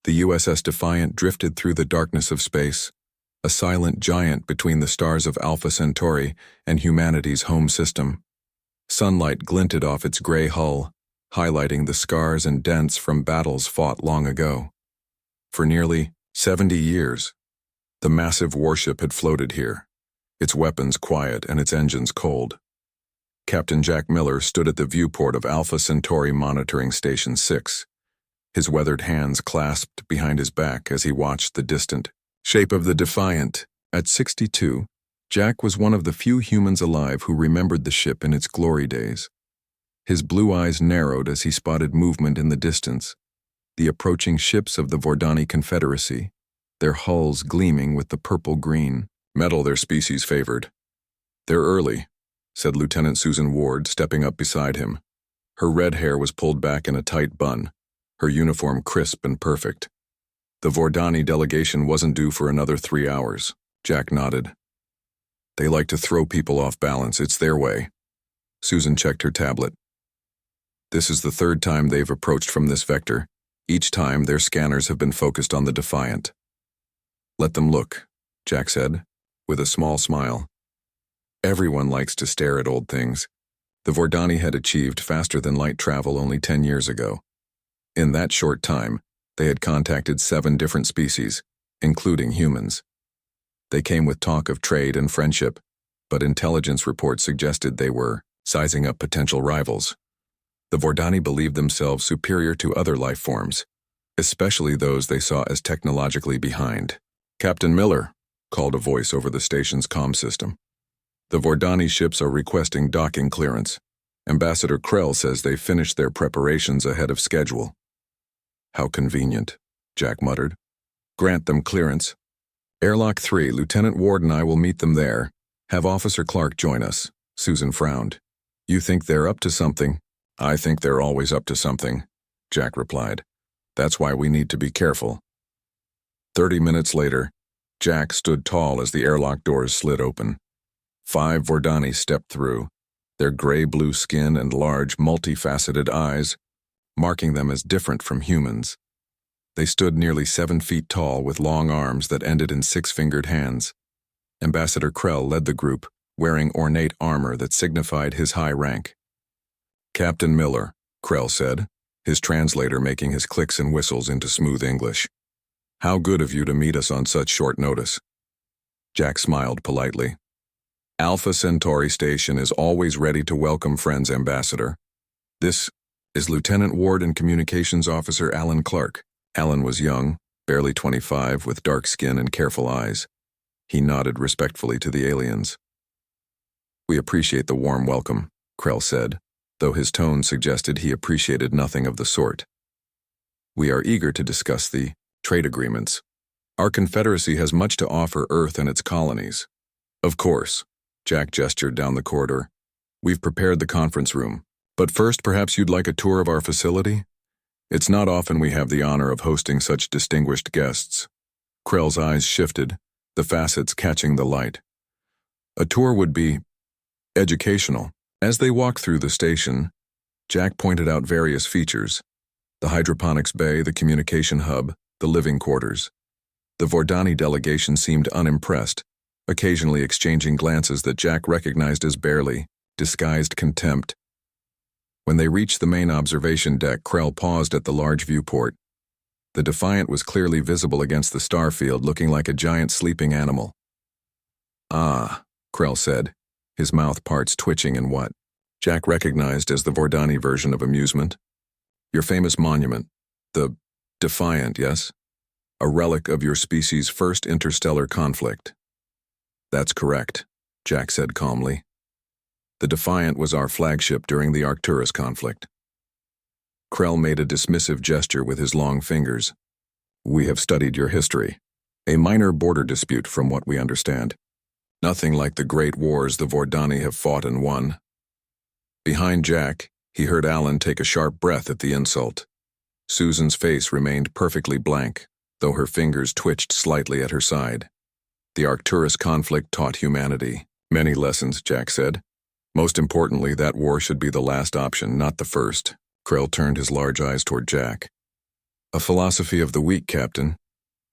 The USS Defiant drifted through the darkness of space, a silent giant between the stars of Alpha Centauri and humanity's home system. Sunlight glinted off its gray hull, highlighting the scars and dents from battles fought long ago. For nearly 70 years, the massive warship had floated here, its weapons quiet and its engines cold. Captain Jack Miller stood at the viewport of Alpha Centauri Monitoring Station 6, his weathered hands clasped behind his back as he watched the distant shape of the Defiant. At 62, Jack was one of the few humans alive who remembered the ship in its glory days. His blue eyes narrowed as he spotted movement in the distance, the approaching ships of the Vordani Confederacy, their hulls gleaming with the purple-green metal their species favored. "They're early," said Lieutenant Susan Ward, stepping up beside him. Her red hair was pulled back in a tight bun, her uniform crisp and perfect. "The Vordani delegation wasn't due for another 3 hours," Jack nodded. "They like to throw people off balance, it's their way." Susan checked her tablet. "This is the third time they've approached from this vector. Each time their scanners have been focused on the Defiant." "Let them look," Jack said, with a small smile. Everyone likes to stare at old things. The Vordani had achieved faster-than-light travel only 10 years ago. In that short time, they had contacted 7 different species, including humans. They came with talk of trade and friendship, but intelligence reports suggested they were sizing up potential rivals. The Vordani believed themselves superior to other life forms, especially those they saw as technologically behind. "Captain Miller," called a voice over the station's comm system. "The Vordani ships are requesting docking clearance. Ambassador Krell says they finished their preparations ahead of schedule." "How convenient," Jack muttered. "Grant them clearance. Airlock 3, Lieutenant Ward and I will meet them there. Have Officer Clark join us." Susan frowned. "You think they're up to something?" "I think they're always up to something," Jack replied. "That's why we need to be careful." 30 minutes later, Jack stood tall as the airlock doors slid open. 5 Vordani stepped through, their gray-blue skin and large, multifaceted eyes marking them as different from humans. They stood nearly 7 feet tall with long arms that ended in 6-fingered hands. Ambassador Krell led the group, wearing ornate armor that signified his high rank. "Captain Miller," Krell said, his translator making his clicks and whistles into smooth English. "How good of you to meet us on such short notice." Jack smiled politely. "Alpha Centauri Station is always ready to welcome friends, Ambassador. This is Lieutenant Ward and Communications Officer Alan Clark." Alan was young, barely 25, with dark skin and careful eyes. He nodded respectfully to the aliens. "We appreciate the warm welcome," Krell said, though his tone suggested he appreciated nothing of the sort. "We are eager to discuss the trade agreements. Our Confederacy has much to offer Earth and its colonies." "Of course," Jack gestured down the corridor. "We've prepared the conference room. But first, perhaps you'd like a tour of our facility? It's not often we have the honor of hosting such distinguished guests." Krell's eyes shifted, the facets catching the light. "A tour would be educational." As they walked through the station, Jack pointed out various features: the hydroponics bay, the communication hub, the living quarters. The Vordani delegation seemed unimpressed, occasionally exchanging glances that Jack recognized as barely disguised contempt. When they reached the main observation deck, Krell paused at the large viewport. The Defiant was clearly visible against the star field, looking like a giant sleeping animal. "Ah," Krell said, his mouth parts twitching in what Jack recognized as the Vordani version of amusement. "Your famous monument, the Defiant, yes? A relic of your species' first interstellar conflict." "That's correct," Jack said calmly. "The Defiant was our flagship during the Arcturus conflict." Krell made a dismissive gesture with his long fingers. "We have studied your history. A minor border dispute from what we understand. Nothing like the great wars the Vordani have fought and won." Behind Jack, he heard Alan take a sharp breath at the insult. Susan's face remained perfectly blank, though her fingers twitched slightly at her side. "The Arcturus conflict taught humanity many lessons," Jack said. "Most importantly, that war should be the last option, not the first." Krell turned his large eyes toward Jack. A philosophy of the weak, Captain.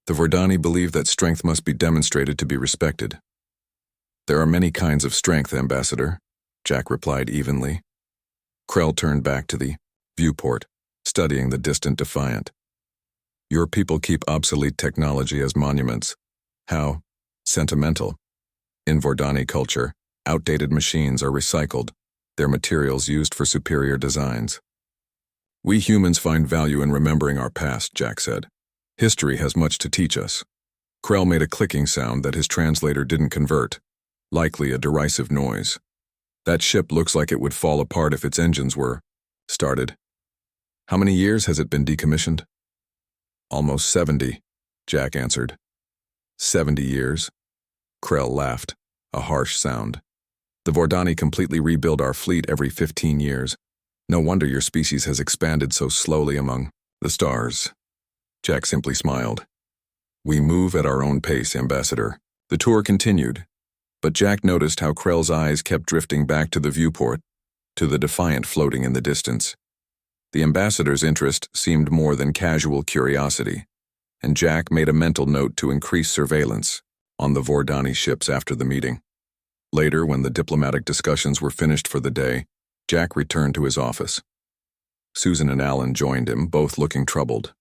The Vordani believe that strength must be demonstrated to be respected. There are many kinds of strength, Ambassador, Jack replied evenly. Krell turned back to the viewport, studying the distant Defiant. Your people keep obsolete technology as monuments. How sentimental. In Vordani culture, outdated machines are recycled, their materials used for superior designs. We humans find value in remembering our past, Jack said. History has much to teach us. Krell made a clicking sound that his translator didn't convert, likely a derisive noise. That ship looks like it would fall apart if its engines were started. How many years has it been decommissioned? Almost 70, Jack answered. 70 years? Krell laughed, a harsh sound. The Vordani completely rebuild our fleet every 15 years. No wonder your species has expanded so slowly among the stars. Jack simply smiled. We move at our own pace, Ambassador. The tour continued, but Jack noticed how Krell's eyes kept drifting back to the viewport, to the Defiant floating in the distance. The Ambassador's interest seemed more than casual curiosity, and Jack made a mental note to increase surveillance on the Vordani ships after the meeting. Later, when the diplomatic discussions were finished for the day, Jack returned to his office. Susan and Alan joined him, both looking troubled.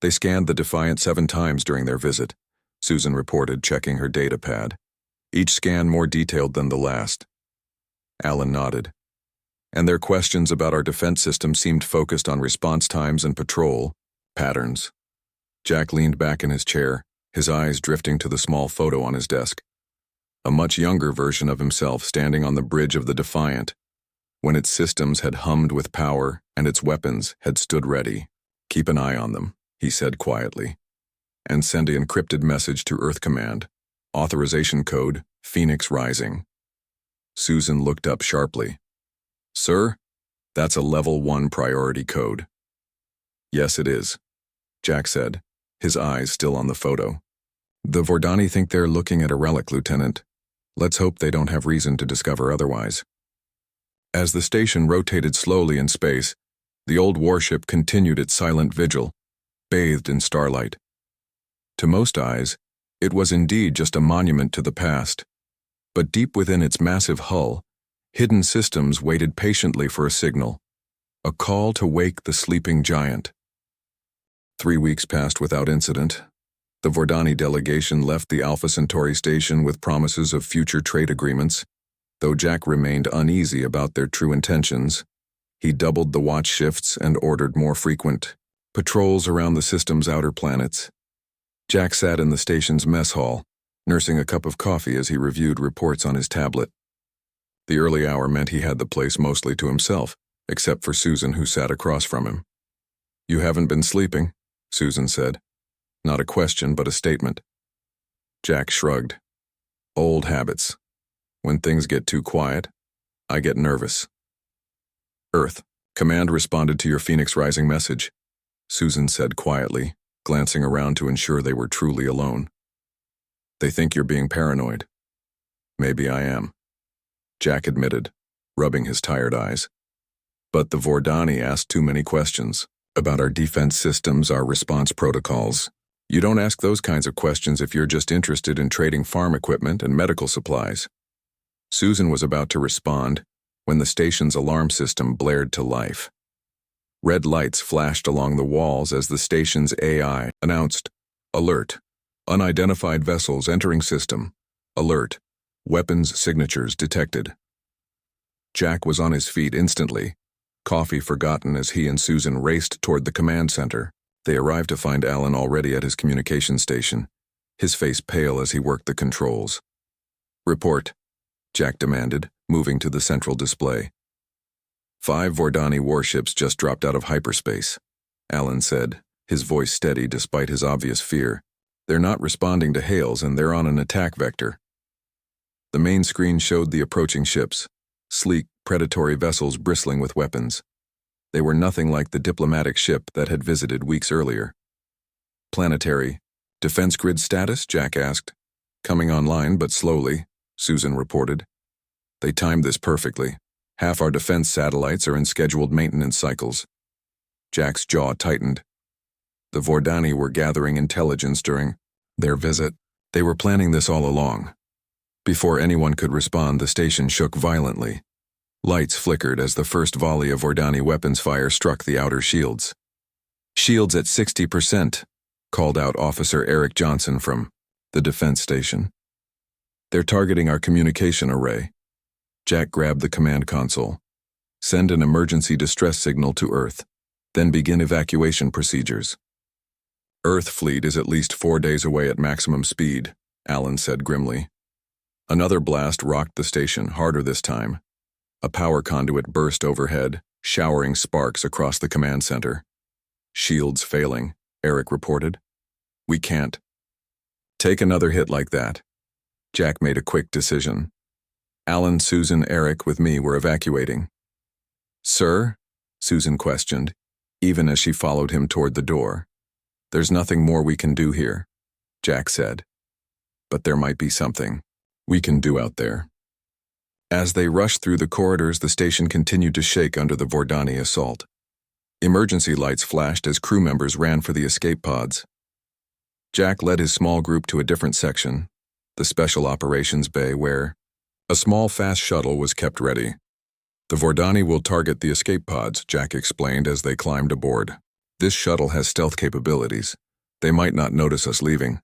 They scanned the Defiant 7 times during their visit, Susan reported, checking her data pad. Each scan more detailed than the last. Alan nodded. And their questions about our defense system seemed focused on response times and patrol patterns. Jack leaned back in his chair, his eyes drifting to the small photo on his desk. A much younger version of himself standing on the bridge of the Defiant, when its systems had hummed with power and its weapons had stood ready. Keep an eye on them, he said quietly, and send an encrypted message to Earth Command. Authorization code, Phoenix Rising. Susan looked up sharply. Sir, that's a level 1 priority code. Yes, it is, Jack said, his eyes still on the photo. The Vordani think they're looking at a relic, Lieutenant. Let's hope they don't have reason to discover otherwise. As the station rotated slowly in space, the old warship continued its silent vigil, bathed in starlight. To most eyes, it was indeed just a monument to the past, but deep within its massive hull, hidden systems waited patiently for a signal, a call to wake the sleeping giant. 3 weeks passed without incident. The Vordani delegation left the Alpha Centauri station with promises of future trade agreements. Though Jack remained uneasy about their true intentions, he doubled the watch shifts and ordered more frequent patrols around the system's outer planets. Jack sat in the station's mess hall, nursing a cup of coffee as he reviewed reports on his tablet. The early hour meant he had the place mostly to himself, except for Susan, who sat across from him. You haven't been sleeping, Susan said. Not a question, but a statement. Jack shrugged. Old habits. When things get too quiet, I get nervous. Earth, Command responded to your Phoenix Rising message, Susan said quietly, glancing around to ensure they were truly alone. They think you're being paranoid. Maybe I am, Jack admitted, rubbing his tired eyes. But the Vordani asked too many questions about our defense systems, our response protocols. You don't ask those kinds of questions if you're just interested in trading farm equipment and medical supplies. Susan was about to respond when the station's alarm system blared to life. Red lights flashed along the walls as the station's AI announced, Alert, unidentified vessels entering system. Alert, weapons signatures detected. Jack was on his feet instantly, coffee forgotten as he and Susan raced toward the command center. They arrived to find Alan already at his communication station, his face pale as he worked the controls. Report, Jack demanded, moving to the central display. 5 Vordani warships just dropped out of hyperspace, Alan said, his voice steady despite his obvious fear. They're not responding to hails and they're on an attack vector. The main screen showed the approaching ships, sleek, predatory vessels bristling with weapons. They were nothing like the diplomatic ship that had visited weeks earlier. Planetary defense grid status, Jack asked. Coming online, but slowly, Susan reported. They timed this perfectly. Half our defense satellites are in scheduled maintenance cycles. Jack's jaw tightened. The Vordani were gathering intelligence during their visit. They were planning this all along. Before anyone could respond, the station shook violently. Lights flickered as the first volley of Vordani weapons fire struck the outer shields. "Shields at 60%, called out Officer Eric Johnson from the defense station. "They're targeting our communication array." Jack grabbed the command console. "Send an emergency distress signal to Earth, then begin evacuation procedures." "Earth fleet is at least 4 days away at maximum speed," Alan said grimly. Another blast rocked the station, harder this time. A power conduit burst overhead, showering sparks across the command center. "Shields failing," Eric reported. "We can't take another hit like that." Jack made a quick decision. Alan, Susan, Eric, with me were evacuating. "Sir?" Susan questioned, even as she followed him toward the door. "There's nothing more we can do here," Jack said. "But there might be something we can do out there." As they rushed through the corridors, the station continued to shake under the Vordani assault. Emergency lights flashed as crew members ran for the escape pods. Jack led his small group to a different section, the Special Operations Bay, where a small fast shuttle was kept ready. "The Vordani will target the escape pods," Jack explained as they climbed aboard. "This shuttle has stealth capabilities. They might not notice us leaving."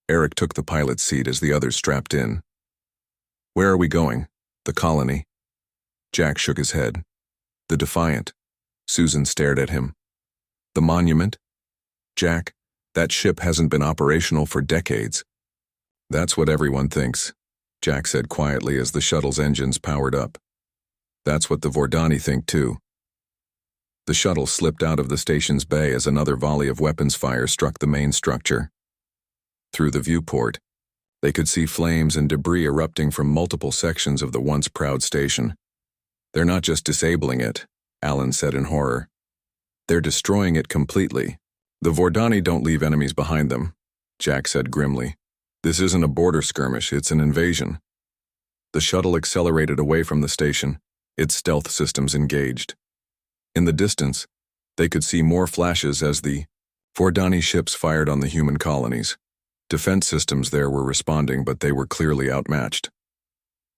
Eric took the pilot's seat as the others strapped in. "Where are we going?" "The colony." Jack shook his head. "The Defiant." Susan stared at him. "The Monument?" "Jack, that ship hasn't been operational for decades." "That's what everyone thinks," Jack said quietly as the shuttle's engines powered up. "That's what the Vordani think too." The shuttle slipped out of the station's bay as another volley of weapons fire struck the main structure. Through the viewport, they could see flames and debris erupting from multiple sections of the once proud station. "They're not just disabling it," Alan said in horror. "They're destroying it completely." "The Vordani don't leave enemies behind them," Jack said grimly. "This isn't a border skirmish, it's an invasion." The shuttle accelerated away from the station, its stealth systems engaged. In the distance, they could see more flashes as the Vordani ships fired on the human colonies. Defense systems there were responding, but they were clearly outmatched.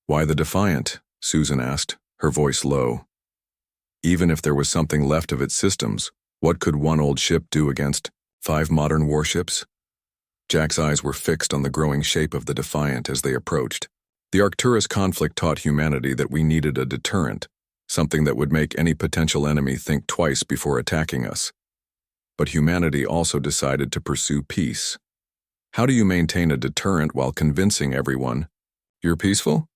"Why the Defiant?" Susan asked, her voice low. Even if there was something left of its systems, what could one old ship do against 5 modern warships? Jack's eyes were fixed on the growing shape of the Defiant as they approached. "The Arcturus conflict taught humanity that we needed a deterrent, something that would make any potential enemy think twice before attacking us. But humanity also decided to pursue peace. How do you maintain a deterrent while convincing everyone you're peaceful?"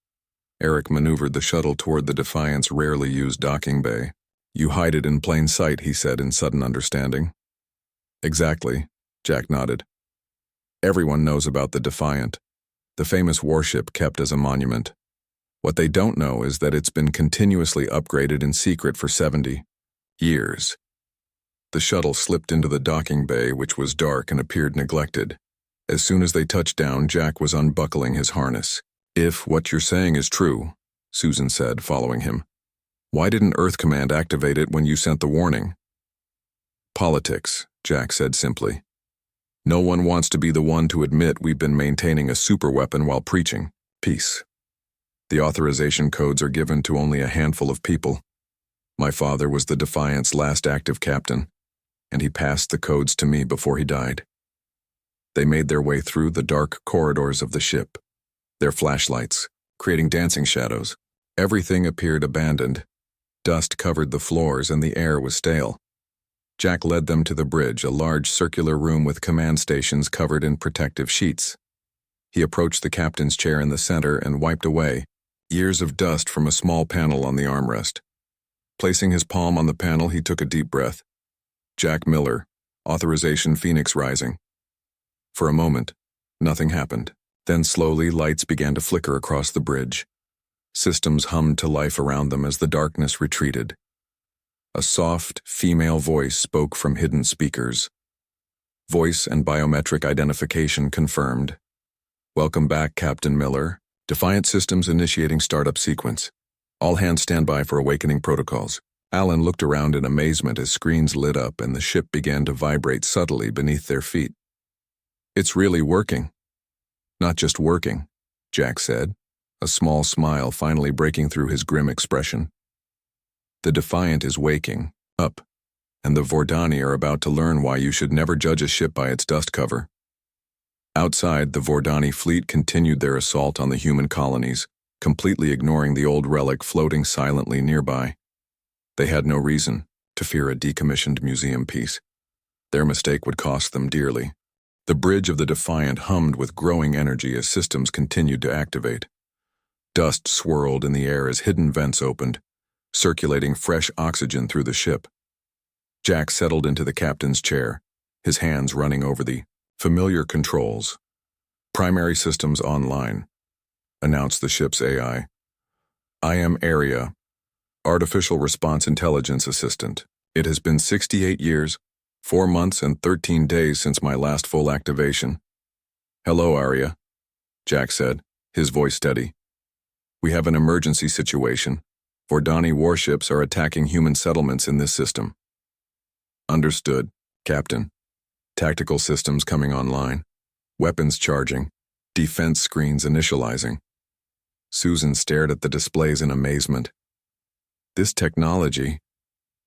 Eric maneuvered the shuttle toward the Defiant's rarely used docking bay. "You hide it in plain sight," he said in sudden understanding. "Exactly," Jack nodded. "Everyone knows about the Defiant, the famous warship kept as a monument. What they don't know is that it's been continuously upgraded in secret for 70 years. The shuttle slipped into the docking bay, which was dark and appeared neglected. As soon as they touched down, Jack was unbuckling his harness. "If what you're saying is true," Susan said, following him, "why didn't Earth Command activate it when you sent the warning?" "Politics," Jack said simply. "No one wants to be the one to admit we've been maintaining a superweapon while preaching peace. The authorization codes are given to only a handful of people. My father was the Defiant's last active captain, and he passed the codes to me before he died." They made their way through the dark corridors of the ship, their flashlights creating dancing shadows. Everything appeared abandoned. Dust covered the floors and the air was stale. Jack led them to the bridge, a large circular room with command stations covered in protective sheets. He approached the captain's chair in the center and wiped away years of dust from a small panel on the armrest. Placing his palm on the panel, he took a deep breath. "Jack Miller, authorization Phoenix Rising." For a moment, nothing happened. Then slowly, lights began to flicker across the bridge. Systems hummed to life around them as the darkness retreated. A soft, female voice spoke from hidden speakers. Voice and biometric identification confirmed. "Welcome back, Captain Miller. Defiant Systems initiating startup sequence. All hands stand by for awakening protocols." Alan looked around in amazement as screens lit up and the ship began to vibrate subtly beneath their feet. "It's really working." "Not just working," Jack said, a small smile finally breaking through his grim expression. "The Defiant is waking up, and the Vordani are about to learn why you should never judge a ship by its dust cover." Outside, the Vordani fleet continued their assault on the human colonies, completely ignoring the old relic floating silently nearby. They had no reason to fear a decommissioned museum piece. Their mistake would cost them dearly. The bridge of the Defiant hummed with growing energy as systems continued to activate. Dust swirled in the air as hidden vents opened, circulating fresh oxygen through the ship. Jack settled into the captain's chair, his hands running over the familiar controls. "Primary systems online," announced the ship's AI. "I am Area, Artificial Response Intelligence Assistant. It has been 68 years, 4 months and 13 days since my last full activation." "Hello, Arya," Jack said, his voice steady. "We have an emergency situation. Vordani warships are attacking human settlements in this system." "Understood, Captain. Tactical systems coming online. Weapons charging. Defense screens initializing." Susan stared at the displays in amazement. "This technology,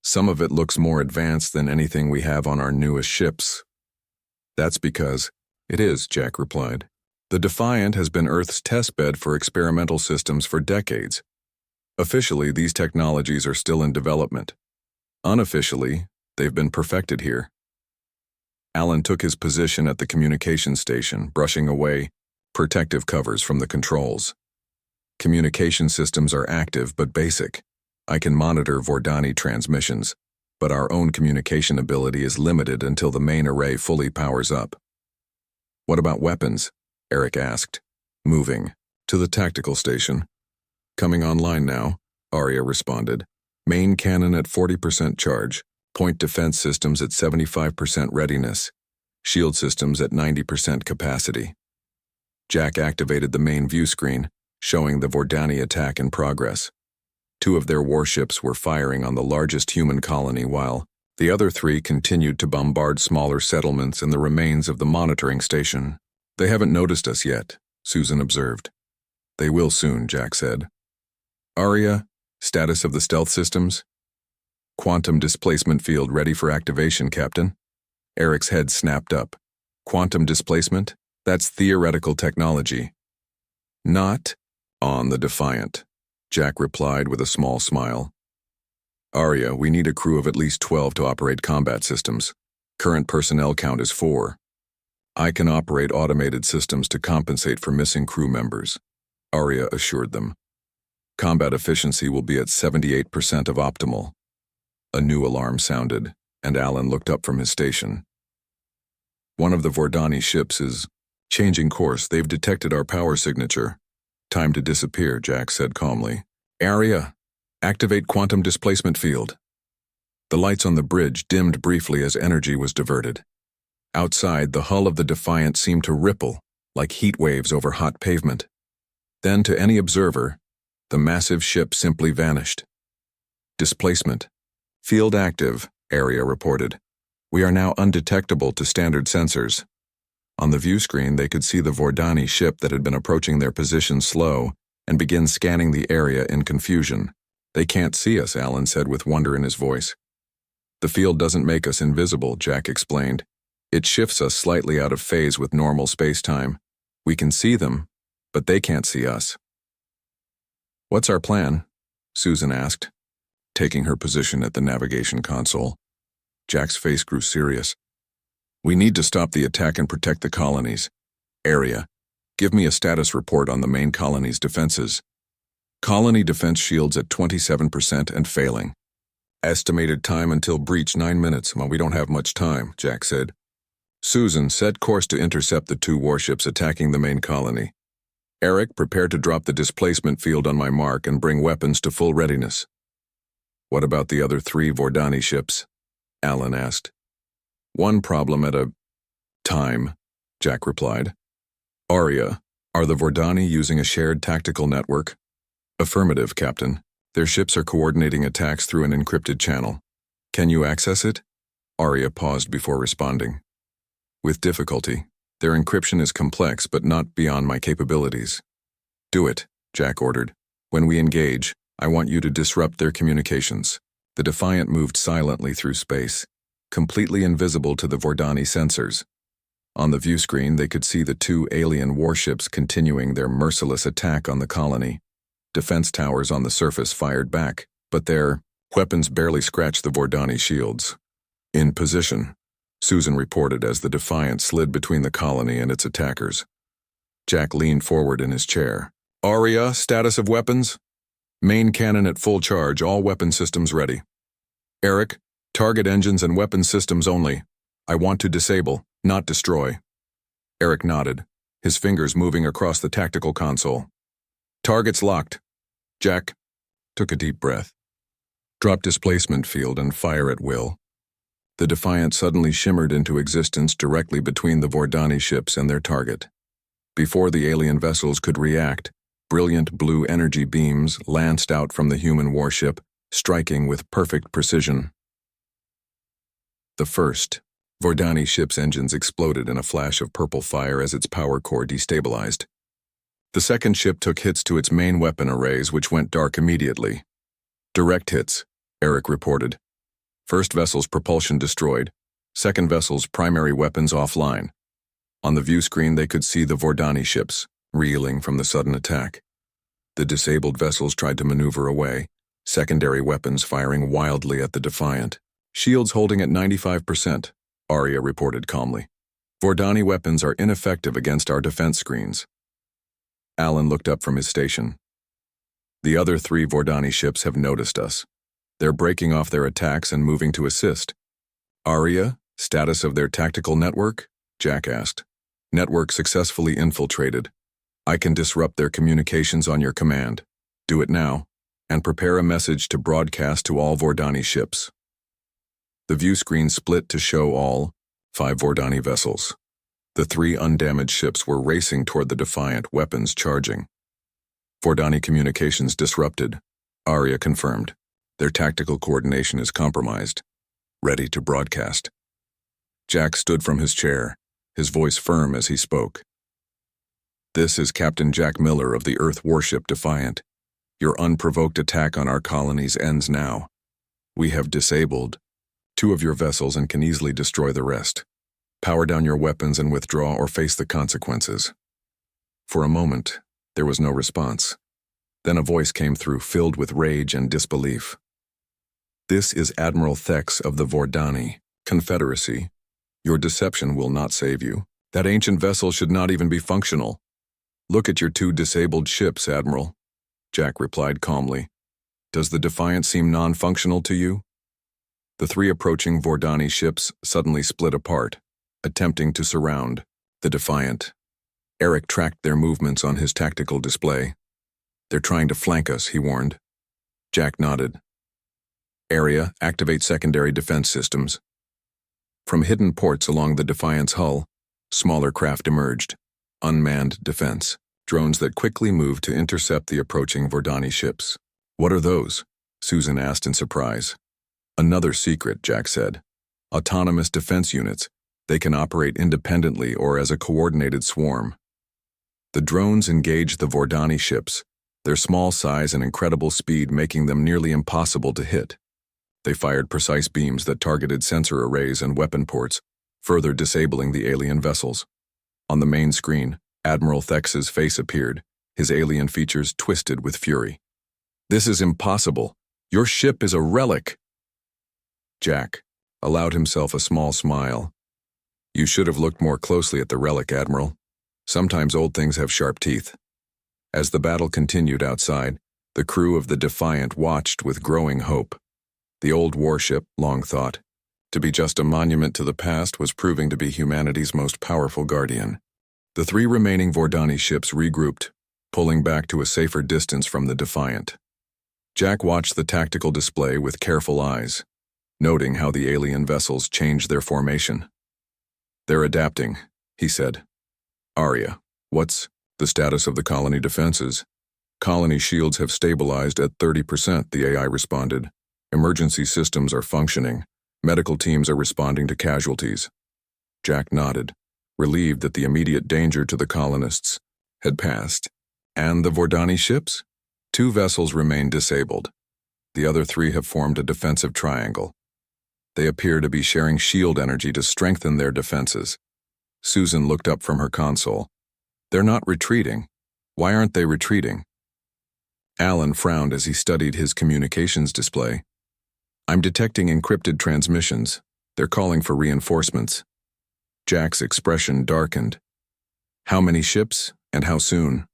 some of it looks more advanced than anything we have on our newest ships." "That's because it is," Jack replied. "The Defiant has been Earth's testbed for experimental systems for decades. Officially, these technologies are still in development. Unofficially, they've been perfected here." Alan took his position at the communication station, brushing away protective covers from the controls. "Communication systems are active but basic. I can monitor Vordani transmissions, but our own communication ability is limited until the main array fully powers up." "What about weapons?" Eric asked, moving to the tactical station. "Coming online now," Arya responded. "Main cannon at 40% charge. Point defense systems at 75% readiness. Shield systems at 90% capacity." Jack activated the main view screen, showing the Vordani attack in progress. 2 of their warships were firing on the largest human colony while the other 3 continued to bombard smaller settlements and the remains of the monitoring station. "They haven't noticed us yet," Susan observed. "They will soon," Jack said. "Arya, status of the stealth systems?" "Quantum displacement field ready for activation, Captain." Eric's head snapped up. "Quantum displacement? That's theoretical technology." "Not on the Defiant," Jack replied with a small smile. "Arya, we need a crew of at least 12 to operate combat systems. Current personnel count is 4. I can operate automated systems to compensate for missing crew members," Arya assured them. "Combat efficiency will be at 78% of optimal." A new alarm sounded, and Alan looked up from his station. "One of the Vordani ships is changing course. They've detected our power signature." "Time to disappear," Jack said calmly. "Arya, activate quantum displacement field." The lights on the bridge dimmed briefly as energy was diverted. Outside, the hull of the Defiant seemed to ripple, like heat waves over hot pavement. Then, to any observer, the massive ship simply vanished. "Displacement. Field active," Arya reported. "We are now undetectable to standard sensors." On the view screen, they could see the Vordani ship that had been approaching their position slow and begin scanning the area in confusion. "They can't see us," Alan said with wonder in his voice. "The field doesn't make us invisible," Jack explained. "It shifts us slightly out of phase with normal space-time. We can see them, but they can't see us." "What's our plan?" Susan asked, taking her position at the navigation console. Jack's face grew serious. "We need to stop the attack and protect the colonies. Arya, give me a status report on the main colony's defenses." "Colony defense shields at 27% and failing. Estimated time until breach 9 minutes. Well, we don't have much time," Jack said. "Susan, set course to intercept the 2 warships attacking the main colony. Eric, prepare to drop the displacement field on my mark and bring weapons to full readiness." "What about the other 3 Vordani ships?" Alan asked. "One problem at a time," Jack replied. "Arya, are the Vordani using a shared tactical network?" "Affirmative, Captain. Their ships are coordinating attacks through an encrypted channel. Can you access it? Arya paused before responding. With difficulty. Their encryption is complex but not beyond my capabilities. Do it, Jack ordered. When we engage, I want you to disrupt their communications. The Defiant moved silently through space, completely invisible to the Vordani sensors. On the view screen, they could see the two alien warships continuing their merciless attack on the colony. Defense towers on the surface fired back, but their weapons barely scratched the Vordani shields. In position, Susan reported as the Defiant slid between the colony and its attackers. Jack leaned forward in his chair. Arya, status of weapons? Main cannon at full charge, all weapon systems ready. Eric, target engines and weapon systems only. I want to disable, not destroy. Eric nodded, his fingers moving across the tactical console. Targets locked. Jack took a deep breath. Drop displacement field and fire at will. The Defiant suddenly shimmered into existence directly between the Vordani ships and their target. Before the alien vessels could react, brilliant blue energy beams lanced out from the human warship, striking with perfect precision. The first Vordani ship's engines exploded in a flash of purple fire as its power core destabilized. The second ship took hits to its main weapon arrays, which went dark immediately. Direct hits, Eric reported. First vessel's propulsion destroyed, second vessel's primary weapons offline. On the view screen, they could see the Vordani ships, reeling from the sudden attack. The disabled vessels tried to maneuver away, secondary weapons firing wildly at the Defiant. Shields holding at 95%, Arya reported calmly. Vordani weapons are ineffective against our defense screens. Alan looked up from his station. The other 3 Vordani ships have noticed us. They're breaking off their attacks and moving to assist. Arya, status of their tactical network? Jack asked. Network successfully infiltrated. I can disrupt their communications on your command. Do it now, and prepare a message to broadcast to all Vordani ships. The view screen split to show all 5 Vordani vessels. The 3 undamaged ships were racing toward the Defiant, weapons charging. Vordani communications disrupted, Arya confirmed. Their tactical coordination is compromised. Ready to broadcast. Jack stood from his chair, his voice firm as he spoke. This is Captain Jack Miller of the Earth warship Defiant. Your unprovoked attack on our colonies ends now. We have disabled 2 of your vessels and can easily destroy the rest. Power down your weapons and withdraw or face the consequences. For a moment, there was no response. Then a voice came through, filled with rage and disbelief. This is Admiral Thex of the Vordani Confederacy. Your deception will not save you. That ancient vessel should not even be functional. Look at your 2 disabled ships, Admiral. Jack replied calmly. Does the Defiant seem non-functional to you? The 3 approaching Vordani ships suddenly split apart, attempting to surround the Defiant. Eric tracked their movements on his tactical display. They're trying to flank us, he warned. Jack nodded. Area, activate secondary defense systems. From hidden ports along the Defiant's hull, smaller craft emerged. Unmanned defense, drones that quickly moved to intercept the approaching Vordani ships. What are those? Susan asked in surprise. Another secret, Jack said. Autonomous defense units. They can operate independently or as a coordinated swarm. The drones engaged the Vordani ships, their small size and incredible speed making them nearly impossible to hit. They fired precise beams that targeted sensor arrays and weapon ports, further disabling the alien vessels. On the main screen, Admiral Thex's face appeared, his alien features twisted with fury. This is impossible. Your ship is a relic. Jack allowed himself a small smile. You should have looked more closely at the relic, Admiral. Sometimes old things have sharp teeth. As the battle continued outside, the crew of the Defiant watched with growing hope. The old warship, long thought, to be just a monument to the past, was proving to be humanity's most powerful guardian. The 3 remaining Vordani ships regrouped, pulling back to a safer distance from the Defiant. Jack watched the tactical display with careful eyes, noting how the alien vessels changed their formation. They're adapting, he said. Arya, what's the status of the colony defenses? Colony shields have stabilized at 30%, the AI responded. Emergency systems are functioning. Medical teams are responding to casualties. Jack nodded, relieved that the immediate danger to the colonists had passed. And the Vordani ships? 2 vessels remain disabled. The other 3 have formed a defensive triangle. They appear to be sharing shield energy to strengthen their defenses. Susan looked up from her console. They're not retreating. Why aren't they retreating? Alan frowned as he studied his communications display. I'm detecting encrypted transmissions. They're calling for reinforcements. Jack's expression darkened. How many ships, and how soon?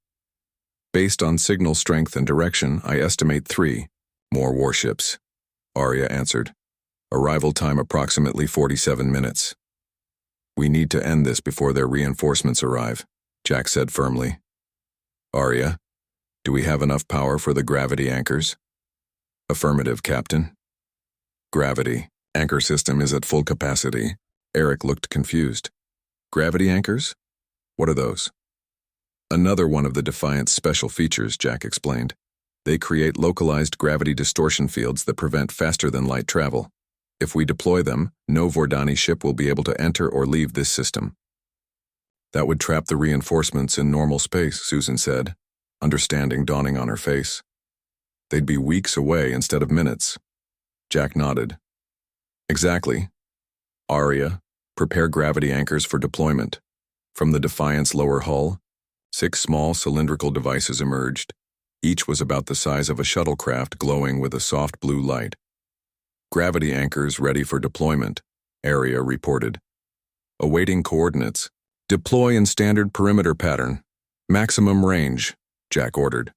Based on signal strength and direction, I estimate 3 more warships. Arya answered. Arrival time approximately 47 minutes. We need to end this before their reinforcements arrive, Jack said firmly. Arya, do we have enough power for the gravity anchors? Affirmative, Captain. Gravity. Anchor system is at full capacity. Eric looked confused. Gravity anchors? What are those? Another one of the Defiant's special features, Jack explained. They create localized gravity distortion fields that prevent faster-than-light travel. If we deploy them, no Vordani ship will be able to enter or leave this system. That would trap the reinforcements in normal space, Susan said, understanding dawning on her face. They'd be weeks away instead of minutes. Jack nodded. Exactly. Arya, prepare gravity anchors for deployment. From the Defiant's lower hull, 6 small cylindrical devices emerged. Each was about the size of a shuttlecraft glowing with a soft blue light. Gravity anchors ready for deployment, Arya reported. Awaiting coordinates. Deploy in standard perimeter pattern. Maximum range, Jack ordered.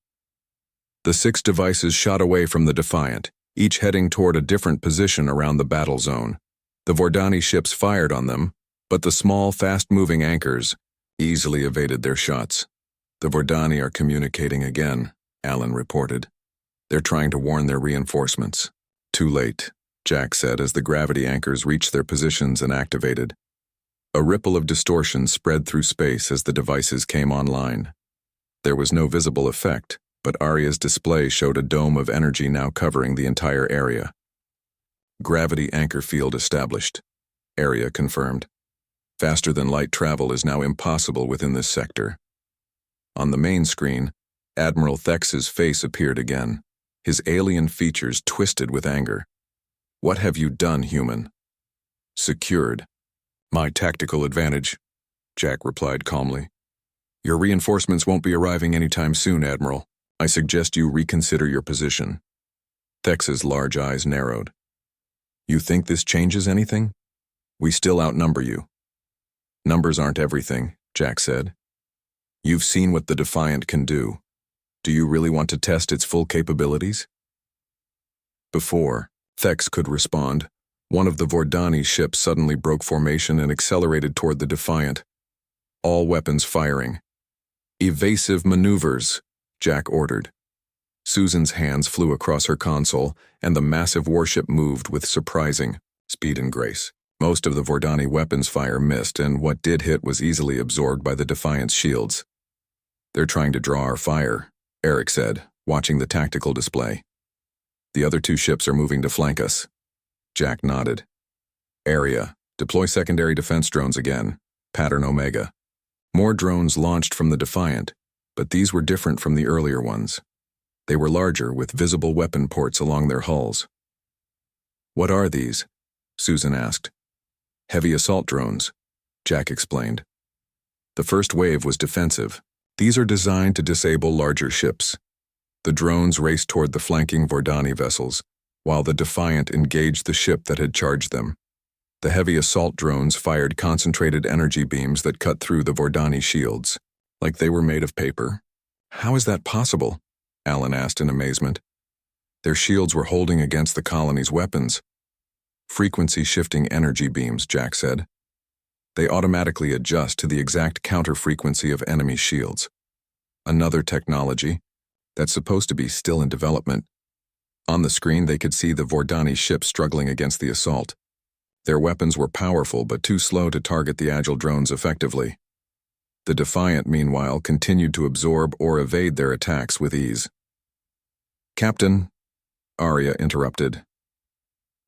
The 6 devices shot away from the Defiant, each heading toward a different position around the battle zone. The Vordani ships fired on them, but the small, fast-moving anchors easily evaded their shots. The Vordani are communicating again, Alan reported. They're trying to warn their reinforcements. Too late, Jack said as the gravity anchors reached their positions and activated. A ripple of distortion spread through space as the devices came online. There was no visible effect, but Arya's display showed a dome of energy now covering the entire area. Gravity anchor field established, Arya confirmed. Faster-than-light travel is now impossible within this sector. On the main screen, Admiral Thex's face appeared again, his alien features twisted with anger. What have you done, human? Secured. My tactical advantage, Jack replied calmly. Your reinforcements won't be arriving anytime soon, Admiral. I suggest you reconsider your position. Thex's large eyes narrowed. You think this changes anything? We still outnumber you. Numbers aren't everything, Jack said. You've seen what the Defiant can do. Do you really want to test its full capabilities? Before Thex could respond, one of the Vordani ships suddenly broke formation and accelerated toward the Defiant. All weapons firing. Evasive maneuvers, Jack ordered. Susan's hands flew across her console, and the massive warship moved with surprising speed and grace. Most of the Vordani weapons fire missed, and what did hit was easily absorbed by the Defiant's shields. They're trying to draw our fire, Eric said, watching the tactical display. The other 2 ships are moving to flank us. Jack nodded. Area, deploy secondary defense drones again. Pattern Omega. More drones launched from the Defiant, but these were different from the earlier ones. They were larger, with visible weapon ports along their hulls. What are these? Susan asked. Heavy assault drones, Jack explained. The first wave was defensive. These are designed to disable larger ships. The drones raced toward the flanking Vordani vessels, while the Defiant engaged the ship that had charged them. The heavy assault drones fired concentrated energy beams that cut through the Vordani shields, like they were made of paper. How is that possible? Alan asked in amazement. Their shields were holding against the colony's weapons. Frequency-shifting energy beams, Jack said. They automatically adjust to the exact counter-frequency of enemy shields. Another technology that's supposed to be still in development. On the screen, they could see the Vordani ship struggling against the assault. Their weapons were powerful but too slow to target the agile drones effectively. The Defiant, meanwhile, continued to absorb or evade their attacks with ease. "Captain," Arya interrupted.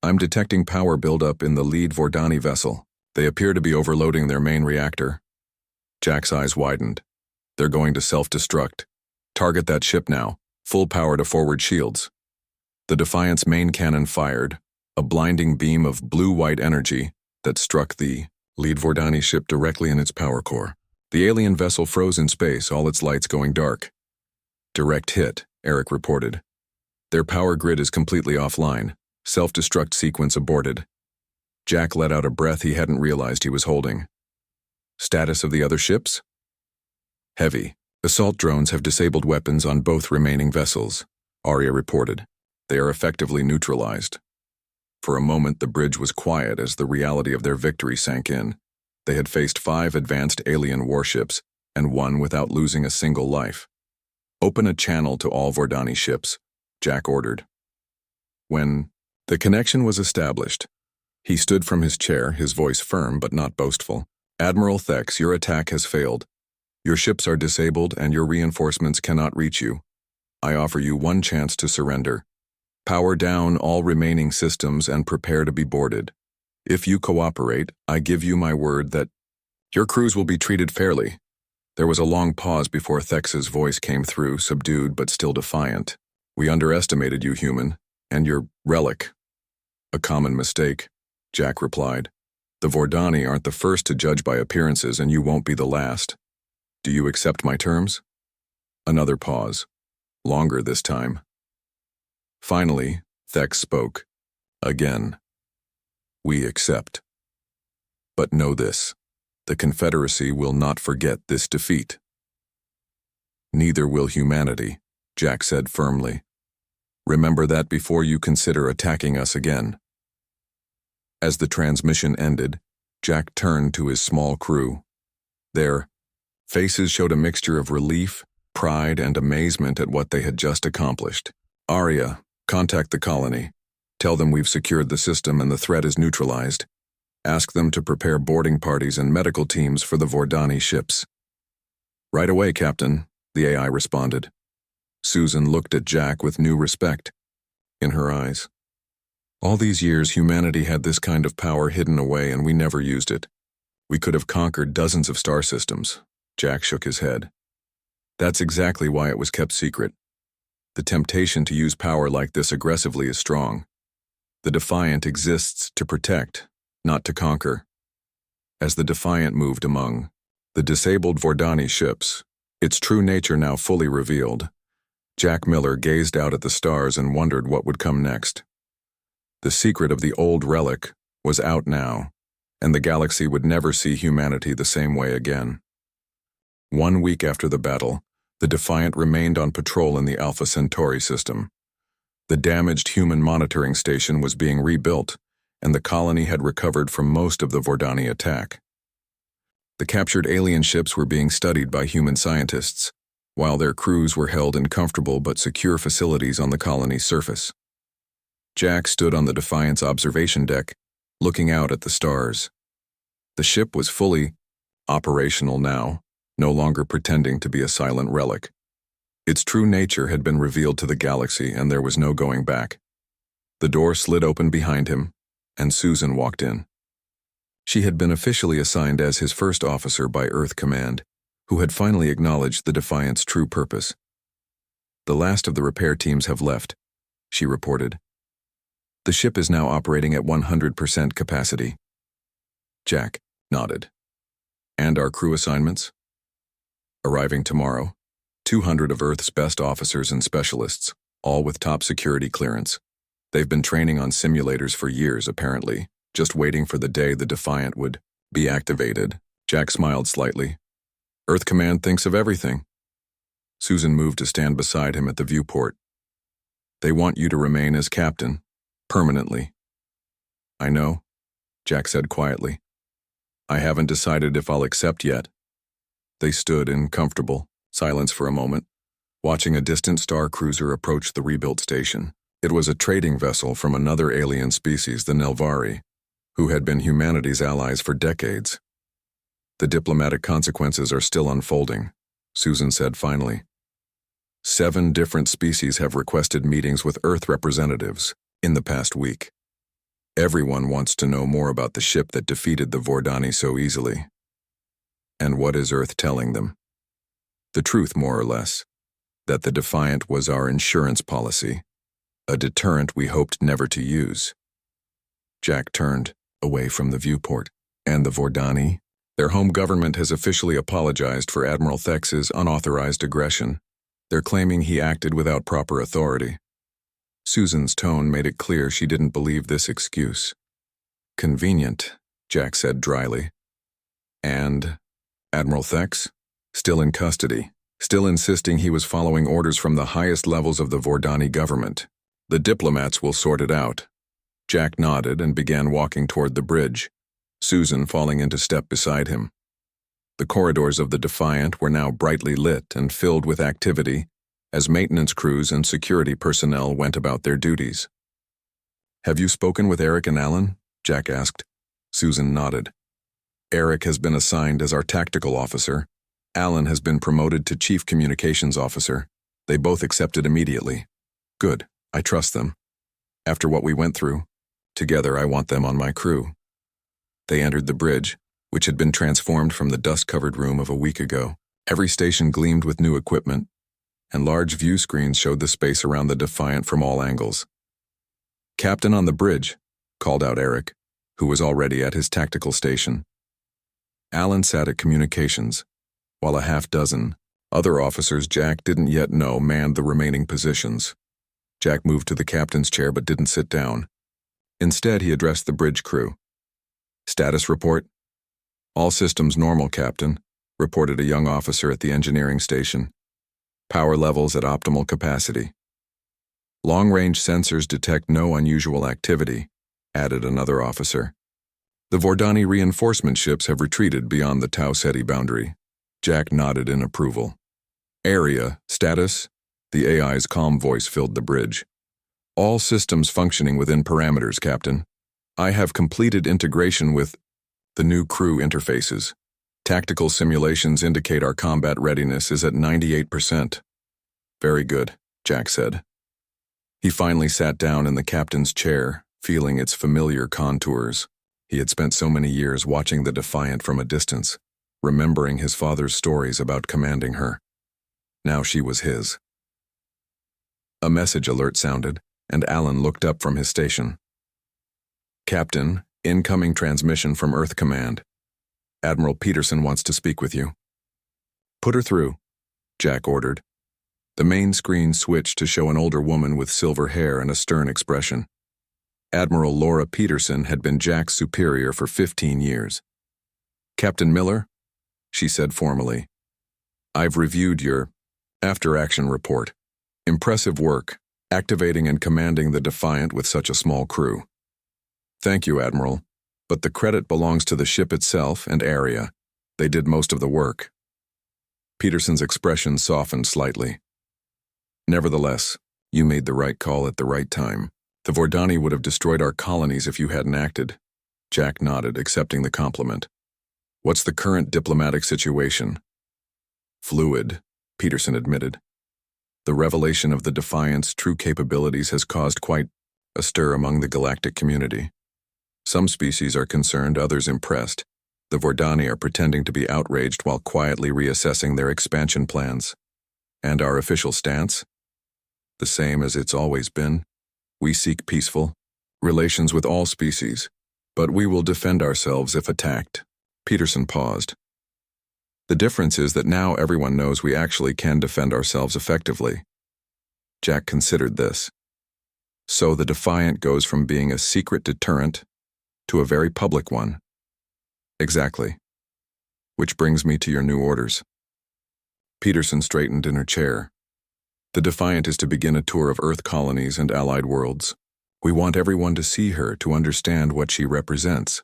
"I'm detecting power buildup in the lead Vordani vessel. They appear to be overloading their main reactor." Jack's eyes widened. "They're going to self-destruct. Target that ship now. Full power to forward shields." The Defiant's main cannon fired, a blinding beam of blue-white energy that struck the lead Vordani ship directly in its power core. The alien vessel froze in space, all its lights going dark. "Direct hit," Eric reported. "Their power grid is completely offline. Self-destruct sequence aborted." Jack let out a breath he hadn't realized he was holding. "Status of the other ships?" "Heavy. Assault drones have disabled weapons on both remaining vessels," Arya reported. "They are effectively neutralized." For a moment, the bridge was quiet as the reality of their victory sank in. They had faced 5 advanced alien warships and won without losing a single life. "Open a channel to all Vordani ships," Jack ordered. When the connection was established, he stood from his chair, his voice firm but not boastful. "Admiral Thex, your attack has failed. Your ships are disabled and your reinforcements cannot reach you. I offer you one chance to surrender. Power down all remaining systems and prepare to be boarded. If you cooperate, I give you my word that your crews will be treated fairly." There was a long pause before Thex's voice came through, subdued but still defiant. "We underestimated you, human, and your relic." "A common mistake," Jack replied. "The Vordani aren't the first to judge by appearances, and you won't be the last. Do you accept my terms?" Another pause. Longer this time. Finally, Thex spoke. Again. "We accept. But know this. The Confederacy will not forget this defeat." "Neither will humanity," Jack said firmly. "Remember that before you consider attacking us again." As the transmission ended, Jack turned to his small crew. Their faces showed a mixture of relief, pride, and amazement at what they had just accomplished. "Arya, contact the colony. Tell them we've secured the system and the threat is neutralized. Ask them to prepare boarding parties and medical teams for the Vordani ships." "Right away, Captain," the AI responded. Susan looked at Jack with new respect in her eyes. "All these years, humanity had this kind of power hidden away and we never used it. We could have conquered dozens of star systems." Jack shook his head. "That's exactly why it was kept secret. The temptation to use power like this aggressively is strong. The Defiant exists to protect, not to conquer." As the Defiant moved among the disabled Vordani ships, its true nature now fully revealed, Jack Miller gazed out at the stars and wondered what would come next. The secret of the old relic was out now, and the galaxy would never see humanity the same way again. 1 week after the battle, the Defiant remained on patrol in the Alpha Centauri system. The damaged human monitoring station was being rebuilt, and the colony had recovered from most of the Vordani attack. The captured alien ships were being studied by human scientists, while their crews were held in comfortable but secure facilities on the colony's surface. Jack stood on the Defiant's observation deck, looking out at the stars. The ship was fully operational now, no longer pretending to be a silent relic. Its true nature had been revealed to the galaxy, and there was no going back. The door slid open behind him, and Susan walked in. She had been officially assigned as his first officer by Earth Command, who had finally acknowledged the Defiant's true purpose. "The last of the repair teams have left," she reported. "The ship is now operating at 100% capacity." Jack nodded. "And our crew assignments?" "Arriving tomorrow. 200 of Earth's best officers and specialists, all with top security clearance. They've been training on simulators for years, apparently, just waiting for the day the Defiant would be activated." Jack smiled slightly. "Earth Command thinks of everything." Susan moved to stand beside him at the viewport. "They want you to remain as captain, permanently." "I know," Jack said quietly. "I haven't decided if I'll accept yet." They stood in comfortable silence for a moment, watching a distant star cruiser approach the rebuilt station. It was a trading vessel from another alien species, the Nelvari, who had been humanity's allies for decades. The diplomatic consequences are still unfolding, Susan said finally. 7 different species have requested meetings with Earth representatives in the past week. Everyone wants to know more about the ship that defeated the Vordani so easily. And what is Earth telling them? The truth, more or less, that the Defiant was our insurance policy, a deterrent we hoped never to use. Jack turned away from the viewport. And the Vordani? Their home government has officially apologized for Admiral Thex's unauthorized aggression. They're claiming he acted without proper authority. Susan's tone made it clear she didn't believe this excuse. Convenient, Jack said dryly. And Admiral Thex? Still in custody, still insisting he was following orders from the highest levels of the Vordani government. The diplomats will sort it out. Jack nodded and began walking toward the bridge, Susan falling into step beside him. The corridors of the Defiant were now brightly lit and filled with activity as maintenance crews and security personnel went about their duties. Have you spoken with Eric and Alan? Jack asked. Susan nodded. Eric has been assigned as our tactical officer. Alan has been promoted to chief communications officer. They both accepted immediately. Good, I trust them. After what we went through, together I want them on my crew. They entered the bridge, which had been transformed from the dust-covered room of a week ago. Every station gleamed with new equipment, and large view screens showed the space around the Defiant from all angles. Captain on the bridge, called out Eric, who was already at his tactical station. Alan sat at communications, while a half-dozen other officers Jack didn't yet know manned the remaining positions. Jack moved to the captain's chair but didn't sit down. Instead, he addressed the bridge crew. Status report? All systems normal, Captain, reported a young officer at the engineering station. Power levels at optimal capacity. Long-range sensors detect no unusual activity, added another officer. The Vordani reinforcement ships have retreated beyond the Tau Ceti boundary. Jack nodded in approval. Area, status? The AI's calm voice filled the bridge. All systems functioning within parameters, Captain. I have completed integration with the new crew interfaces. Tactical simulations indicate our combat readiness is at 98%. Very good, Jack said. He finally sat down in the captain's chair, feeling its familiar contours. He had spent so many years watching the Defiant from a distance, remembering his father's stories about commanding her. Now she was his. A message alert sounded, and Alan looked up from his station. Captain, incoming transmission from Earth Command. Admiral Peterson wants to speak with you. Put her through, Jack ordered. The main screen switched to show an older woman with silver hair and a stern expression. Admiral Laura Peterson had been Jack's superior for 15 years. Captain Miller, she said formally, I've reviewed your after-action report. Impressive work, activating and commanding the Defiant with such a small crew. Thank you, Admiral, but the credit belongs to the ship itself and area. They did most of the work. Peterson's expression softened slightly. Nevertheless, you made the right call at the right time. The Vordani would have destroyed our colonies if you hadn't acted. Jack nodded, accepting the compliment. What's the current diplomatic situation? Fluid, Peterson admitted. The revelation of the Defiant's true capabilities has caused quite a stir among the galactic community. Some species are concerned, others impressed. The Vordani are pretending to be outraged while quietly reassessing their expansion plans. And our official stance? The same as it's always been. We seek peaceful relations with all species, but we will defend ourselves if attacked. Peterson paused. The difference is that now everyone knows we actually can defend ourselves effectively. Jack considered this. So the Defiant goes from being a secret deterrent to a very public one. Exactly. Which brings me to your new orders. Peterson straightened in her chair. The Defiant is to begin a tour of Earth colonies and allied worlds. We want everyone to see her to understand what she represents.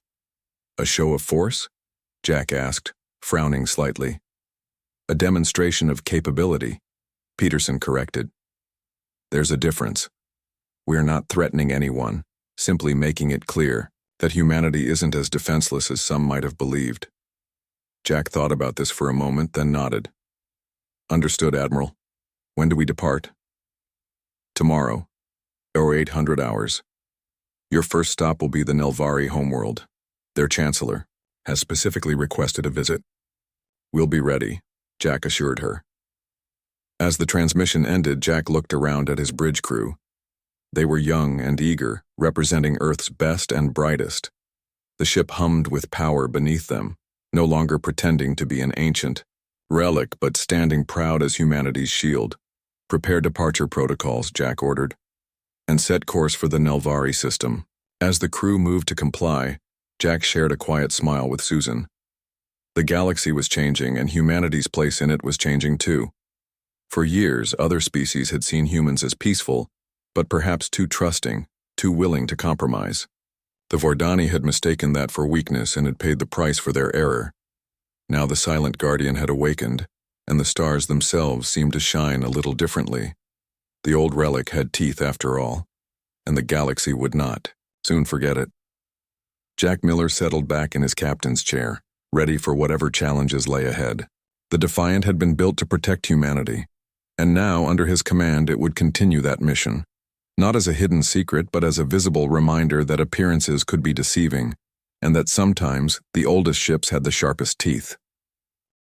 A show of force? Jack asked, frowning slightly. A demonstration of capability, Peterson corrected. There's a difference. We're not threatening anyone, simply making it clear that humanity isn't as defenseless as some might have believed. Jack thought about this for a moment, then nodded. Understood, Admiral. When do we depart? Tomorrow, or 800 hours. Your first stop will be the Nelvari homeworld. Their chancellor has specifically requested a visit. We'll be ready, Jack assured her. As the transmission ended, Jack looked around at his bridge crew. They were young and eager, representing Earth's best and brightest. The ship hummed with power beneath them, no longer pretending to be an ancient relic, but standing proud as humanity's shield. Prepare departure protocols, Jack ordered, and set course for the Nelvari system. As the crew moved to comply, Jack shared a quiet smile with Susan. The galaxy was changing, and humanity's place in it was changing too. For years, other species had seen humans as peaceful, but perhaps too trusting, too willing to compromise. The Vordani had mistaken that for weakness and had paid the price for their error. Now the silent guardian had awakened, and the stars themselves seemed to shine a little differently. The old relic had teeth after all, and the galaxy would not. Soon forget it. Jack Miller settled back in his captain's chair, ready for whatever challenges lay ahead. The Defiant had been built to protect humanity, and now, under his command, it would continue that mission. Not as a hidden secret, but as a visible reminder that appearances could be deceiving, and that sometimes the oldest ships had the sharpest teeth.